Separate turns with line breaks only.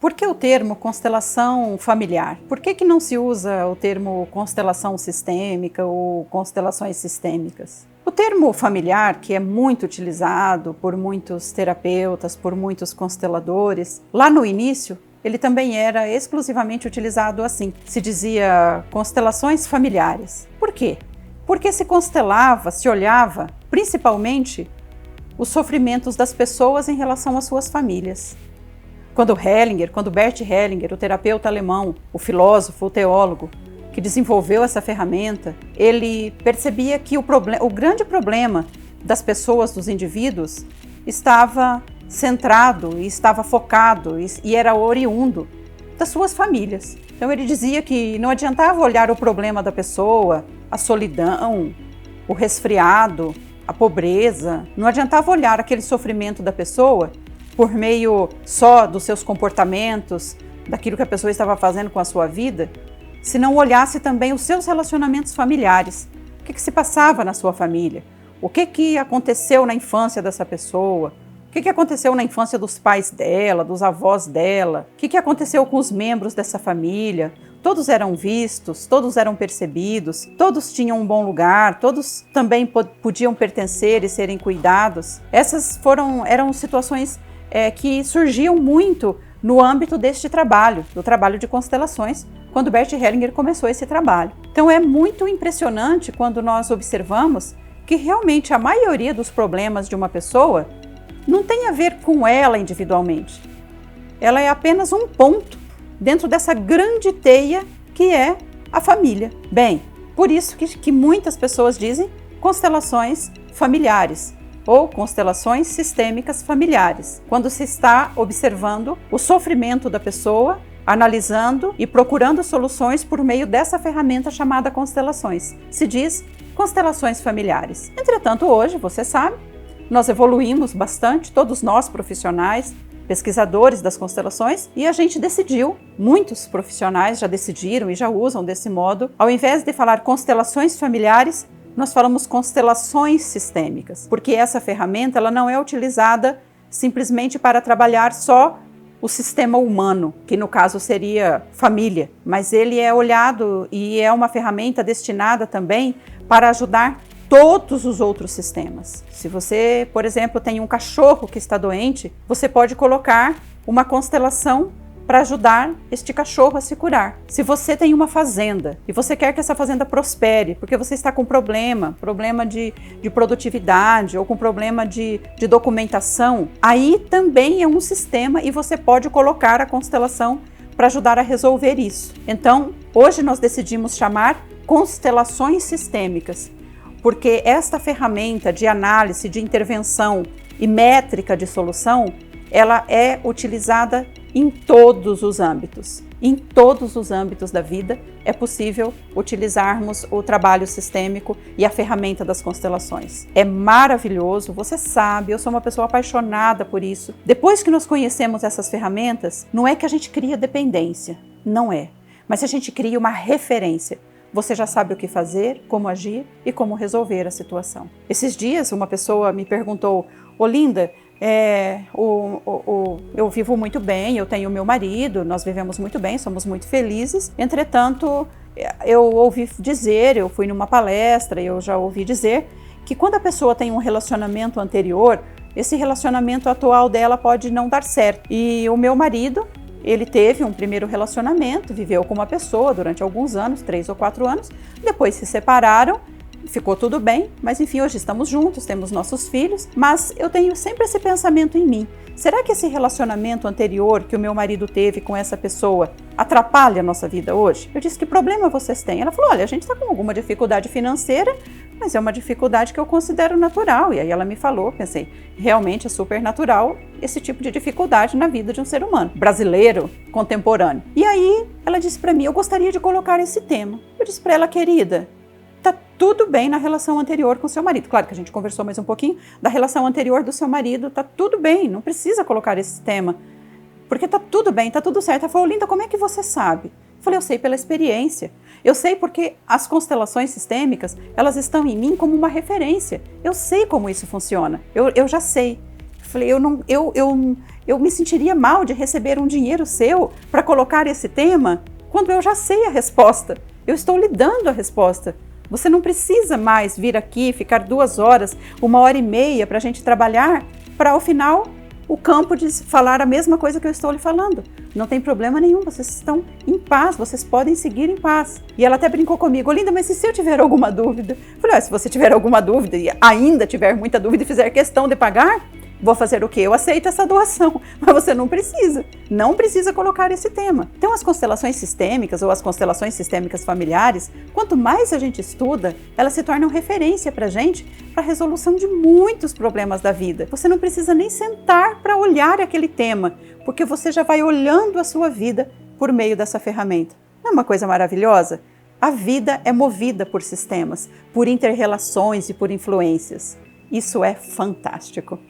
Por que o termo constelação familiar? Por que não se usa o termo constelação sistêmica ou constelações sistêmicas? O termo familiar, que é muito utilizado por muitos terapeutas, por muitos consteladores, lá no início, ele também era exclusivamente utilizado assim. Se dizia constelações familiares. Por quê? Porque se constelava, se olhava, principalmente, os sofrimentos das pessoas em relação às suas famílias. Quando Bert Hellinger, o terapeuta alemão, o filósofo, o teólogo, que desenvolveu essa ferramenta, ele percebia que o grande problema das pessoas, dos indivíduos, estava centrado e estava focado e era oriundo das suas famílias. Então ele dizia que não adiantava olhar o problema da pessoa, a solidão, o resfriado, a pobreza, não adiantava olhar aquele sofrimento da pessoa por meio só dos seus comportamentos, daquilo que a pessoa estava fazendo com a sua vida, se não olhasse também os seus relacionamentos familiares. O que se passava na sua família? O que aconteceu na infância dessa pessoa? O que aconteceu na infância dos pais dela, dos avós dela? O que aconteceu com os membros dessa família? Todos eram vistos, todos eram percebidos, todos tinham um bom lugar, todos também podiam pertencer e serem cuidados. Essas eram situações que surgiam muito no âmbito deste trabalho, do trabalho de constelações, quando Bert Hellinger começou esse trabalho. Então é muito impressionante quando nós observamos que realmente a maioria dos problemas de uma pessoa não tem a ver com ela individualmente. Ela é apenas um ponto dentro dessa grande teia que é a família. Bem, por isso que muitas pessoas dizem constelações familiares ou constelações sistêmicas familiares, quando se está observando o sofrimento da pessoa, analisando e procurando soluções por meio dessa ferramenta chamada constelações. Se diz constelações familiares. Entretanto, hoje, você sabe, nós evoluímos bastante, todos nós profissionais, pesquisadores das constelações, e a gente decidiu, muitos profissionais já decidiram e já usam desse modo, ao invés de falar constelações familiares, nós falamos constelações sistêmicas, porque essa ferramenta ela não é utilizada simplesmente para trabalhar só o sistema humano, que no caso seria família, mas ele é olhado e é uma ferramenta destinada também para ajudar todos os outros sistemas. Se você, por exemplo, tem um cachorro que está doente, você pode colocar uma constelação para ajudar este cachorro a se curar. Se você tem uma fazenda e você quer que essa fazenda prospere, porque você está com problema de produtividade ou com problema de documentação, aí também é um sistema e você pode colocar a constelação para ajudar a resolver isso. Então, hoje nós decidimos chamar constelações sistêmicas, porque esta ferramenta de análise, de intervenção e métrica de solução, ela é utilizada em todos os âmbitos. Em todos os âmbitos da vida é possível utilizarmos o trabalho sistêmico e a ferramenta das constelações. É maravilhoso, você sabe, eu sou uma pessoa apaixonada por isso. Depois que nós conhecemos essas ferramentas, não é que a gente cria dependência, não é, mas a gente cria uma referência. Você já sabe o que fazer, como agir e como resolver a situação. Esses dias uma pessoa me perguntou: Olinda, eu vivo muito bem, eu tenho meu marido, nós vivemos muito bem, somos muito felizes. Entretanto, eu ouvi dizer, eu fui numa palestra, eu já ouvi dizer que quando a pessoa tem um relacionamento anterior, esse relacionamento atual dela pode não dar certo. E o meu marido, ele teve um primeiro relacionamento, viveu com uma pessoa durante alguns anos, 3 ou 4 anos, depois se separaram, ficou tudo bem, mas enfim, hoje estamos juntos, temos nossos filhos, mas eu tenho sempre esse pensamento em mim. Será que esse relacionamento anterior que o meu marido teve com essa pessoa atrapalha a nossa vida hoje? Eu disse: que problema vocês têm? Ela falou: olha, a gente está com alguma dificuldade financeira, mas é uma dificuldade que eu considero natural. E aí ela me falou, pensei, realmente é super natural esse tipo de dificuldade na vida de um ser humano, brasileiro, contemporâneo. E aí ela disse para mim: eu gostaria de colocar esse tema. Eu disse para ela: querida, tá tudo bem na relação anterior com seu marido. Claro que a gente conversou mais um pouquinho da relação anterior do seu marido, tá tudo bem, não precisa colocar esse tema, porque tá tudo bem, tá tudo certo. Ela falou: Linda, como é que você sabe? Eu falei: eu sei pela experiência, eu sei porque as constelações sistêmicas, elas estão em mim como uma referência, eu sei como isso funciona, eu já sei. Falei, eu me sentiria mal de receber um dinheiro seu para colocar esse tema quando eu já sei a resposta. Eu estou lhe dando a resposta. Você não precisa mais vir aqui, ficar 2 horas, 1h30 para a gente trabalhar, para ao final o campo de falar a mesma coisa que eu estou lhe falando. Não tem problema nenhum, vocês estão em paz, vocês podem seguir em paz. E ela até brincou comigo, Olinda, mas e se eu tiver alguma dúvida? Eu falei, se você tiver alguma dúvida e ainda tiver muita dúvida e fizer questão de pagar, vou fazer o quê? Eu aceito essa doação, mas você não precisa colocar esse tema. Então as constelações sistêmicas ou as constelações sistêmicas familiares, quanto mais a gente estuda, elas se tornam referência para a gente, para a resolução de muitos problemas da vida. Você não precisa nem sentar para olhar aquele tema, porque você já vai olhando a sua vida por meio dessa ferramenta. Não é uma coisa maravilhosa? A vida é movida por sistemas, por inter-relações e por influências. Isso é fantástico.